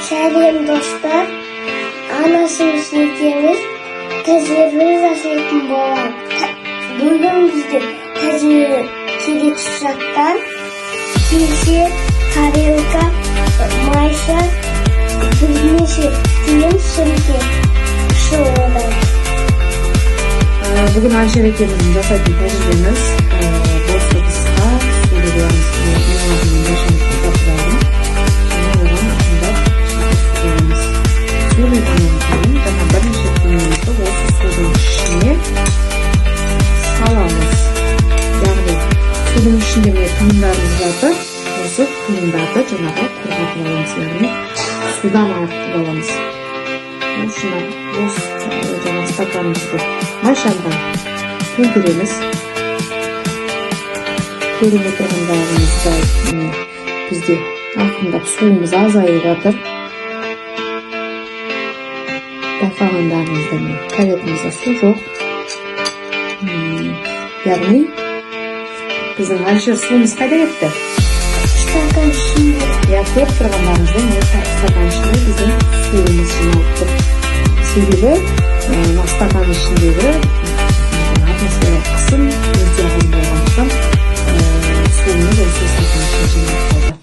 Shalom dostlar, anasımız ekemiz tezgahımız yaşayıp boğan. Bugün bizde tezgahı kilit sıcaktan kişi, tarelka, maysa, bilmesi, film, sırtı, şu olay. Bugün Ayşe ekemizin жасайтын тәжірибеміз босты қысқа сөйлеуіміз менің yaşam kitaplarım және оған ақындап сөйлеуіміз сөйлегеннен кейін жаңа бірнеше түймемізді осы судың ішіне саламыз. Яғни судың ішінде міне түйімдарымыз жатыр. Осы түйімдарды жаңағы құрғатып аламыз, яғни судан ағытып аламыз. Осыны бос жаңа стаканымызды майшамға төндіреміз. Көріп отырғандарыңыздай бізде ақырындап суымыз азайып жатыр. Байқағандарыңыздай тәретімізде су жоқ. Яғни біздің Айша суымыз қайда кетті? Стакан ішінде. Көріп тұрғандарыңыздай стакан ішінде біздің суымыз жиналып тұр. Себебі стакан ішіндегі атмосфералық қысым өте аз болғандықтан суымыз осы стакан ішіне жиналып қалды.